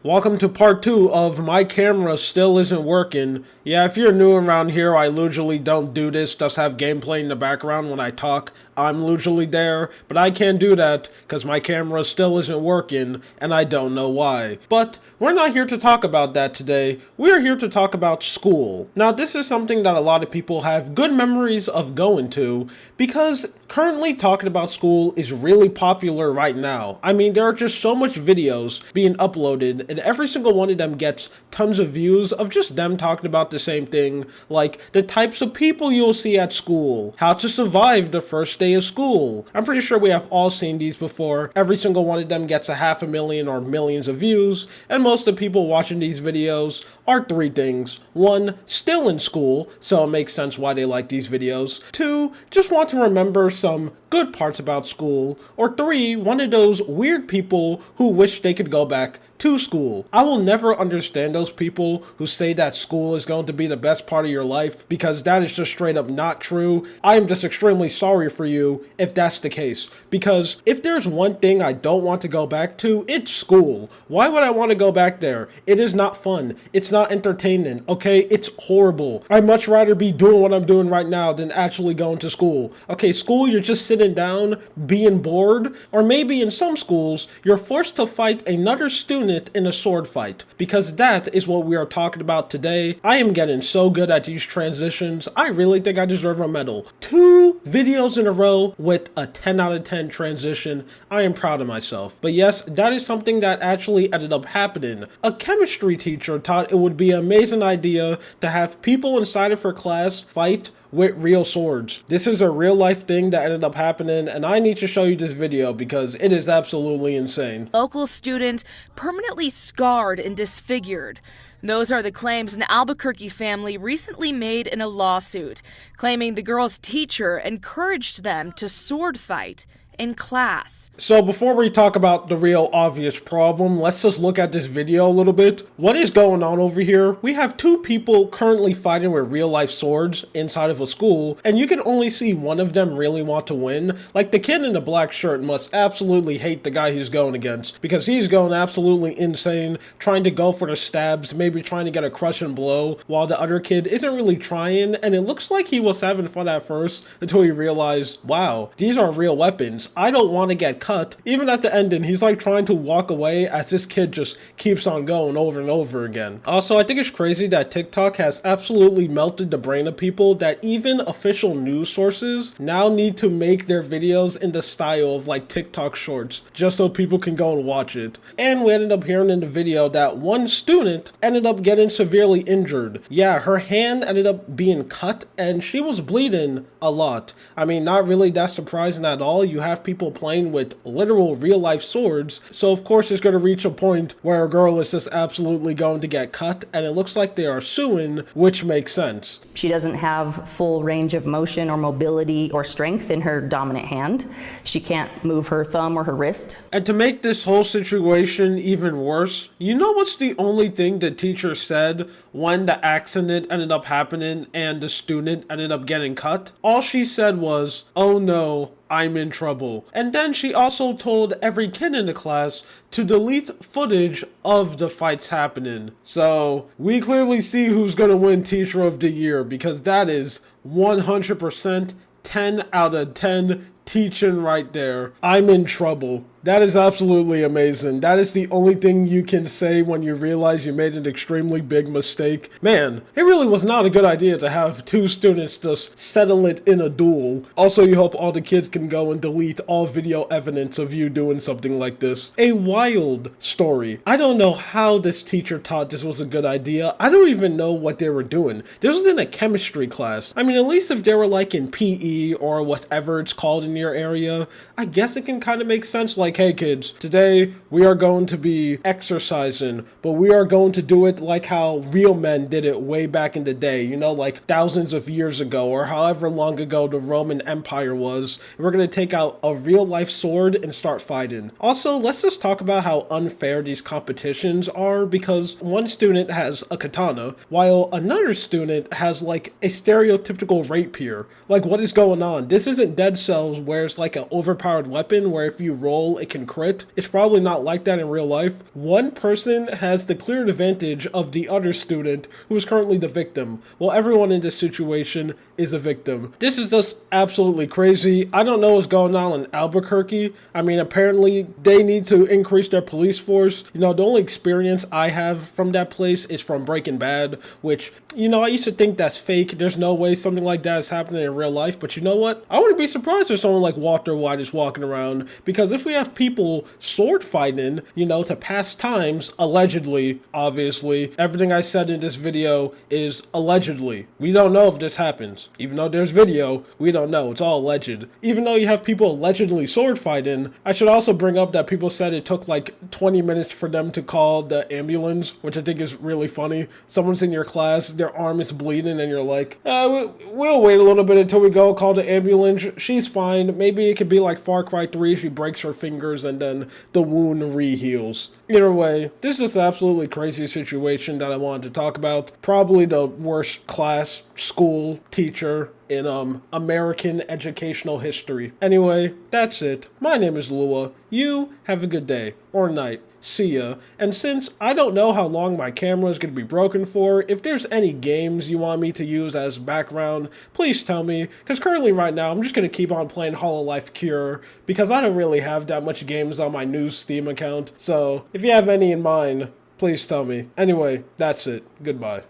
Welcome to part 2 of My Camera Still Isn't Working. Yeah, if you're new around here, I usually don't do this, just have gameplay in the background when I talk. I'm usually there, but I can't do that because my camera still isn't working, and I don't know why. But we're not here to talk about that today. We're here to talk about school. Now, this is something that a lot of people have good memories of going to, because currently talking about school is really popular right now. I mean, there are just so much videos being uploaded, and every single one of them gets tons of views of just them talking about the same thing, like the types of people you'll see at school, how to survive the first day of school. I'm pretty sure we have all seen these before. Every single one of them gets a 500,000 or millions of views, and most of the people watching these videos are three things. One, still in school, so it makes sense why they like these videos. Two, just want to remember some good parts about school. Or three, one of those weird people who wish they could go back to school. I will never understand those people who say that school is going to be the best part of your life, because that is just straight up not true. I am just extremely sorry for you if that's the case, because if there's one thing I don't want to go back to, it's school. Why would I want to go back there? It is not fun. It's not entertainment, okay? It's horrible. I'd much rather be doing what I'm doing right now than actually going to school. Okay, school, you're just sitting down, being bored, or maybe in some schools, you're forced to fight another student in a sword fight, because that is what we are talking about today. I am getting so good at these transitions. I really think I deserve a medal. 2 videos in a row with a 10 out of 10 transition. I am proud of myself. But yes, that is something that actually ended up happening. A chemistry teacher thought it would be an amazing idea to have people inside of her class fight with real swords. This is a real life thing that ended up happening, and I need to show you this video because it is absolutely insane. Local student permanently scarred and disfigured. Those are the claims an Albuquerque family recently made in a lawsuit, claiming the girl's teacher encouraged them to sword fight in class. So before we talk about the real obvious problem, let's just look at this video a little bit. What is going on over here? We have 2 people currently fighting with real life swords inside of a school, and you can only see one of them really want to win. Like, the kid in the black shirt must absolutely hate the guy he's going against, because he's going absolutely insane, trying to go for the stabs, maybe trying to get a crushing blow, while the other kid isn't really trying, and it looks like he was having fun at first until he realized, wow, these are real weapons. I don't want to get cut. Even at the ending, he's like trying to walk away as this kid just keeps on going over and over again. Also, I think it's crazy that TikTok has absolutely melted the brain of people, that even official news sources now need to make their videos in the style of like TikTok shorts, just so people can go and watch it. And we ended up hearing in the video that one student ended up getting severely injured. Yeah, her hand ended up being cut and she was bleeding a lot. I mean, not really that surprising at all. You have people playing with literal real life swords, so of course it's going to reach a point where a girl is just absolutely going to get cut, and it looks like they are suing, which makes sense. She doesn't have full range of motion or mobility or strength in her dominant hand. She can't move her thumb or her wrist. And to make this whole situation even worse, you know what's the only thing the teacher said when the accident ended up happening and the student ended up getting cut? All she said was, "Oh no, I'm in trouble." And then she also told every kid in the class to delete footage of the fights happening. So we clearly see who's gonna win Teacher of the Year, because that is 100% 10 out of 10 teaching right there. I'm in trouble. That is absolutely amazing. That is the only thing you can say when you realize you made an extremely big mistake. Man, it really was not a good idea to have 2 students just settle it in a duel. Also, you hope all the kids can go and delete all video evidence of you doing something like this. A wild story. I don't know how this teacher thought this was a good idea. I don't even know what they were doing. This was in a chemistry class. I mean, at least if they were like in PE or whatever it's called in your area, I guess it can kind of make sense. Like, hey kids, today we are going to be exercising, but we are going to do it like how real men did it way back in the day, you know, like thousands of years ago, or however long ago the Roman Empire was. And we're going to take out a real life sword and start fighting. Also, let's just talk about how unfair these competitions are, because one student has a katana, while another student has like a stereotypical rapier. Like, what is going on? This isn't Dead Cells where it's like an overpowered weapon where if you roll it can crit. It's probably not like that in real life. One person has the clear advantage of the other student who is currently the victim. Well, everyone in this situation is a victim. This is just absolutely crazy. I don't know what's going on in Albuquerque. I mean, apparently they need to increase their police force. You know, the only experience I have from that place is from Breaking Bad, which, you know, I used to think that's fake. There's no way something like that is happening in real life. But you know what? I wouldn't be surprised if someone like Walter White is walking around, because if we have people sword fighting, you know, to pass times, allegedly, obviously, everything I said in this video is allegedly. We don't know if this happens. Even though there's video, we don't know. It's all alleged. Even though you have people allegedly sword fighting, I should also bring up that people said it took like 20 minutes for them to call the ambulance, which I think is really funny. Someone's in your class, their arm is bleeding, and you're like, we'll wait a little bit until we go call the ambulance. She's fine. Maybe it could be like Far Cry 3, she breaks her fingers and then the wound re-heals. Either way, this is an absolutely crazy situation that I wanted to talk about. Probably the worst class, school, teacher in American educational history. Anyway, that's it. My name is Lua. You have a good day or night. See ya. And since I don't know how long my camera is going to be broken for, if there's any games you want me to use as background, please tell me, because currently right now I'm just going to keep on playing Hololive Cure, because I don't really have that much games on my new Steam account. So if you have any in mind, please tell me. Anyway, that's it. Goodbye.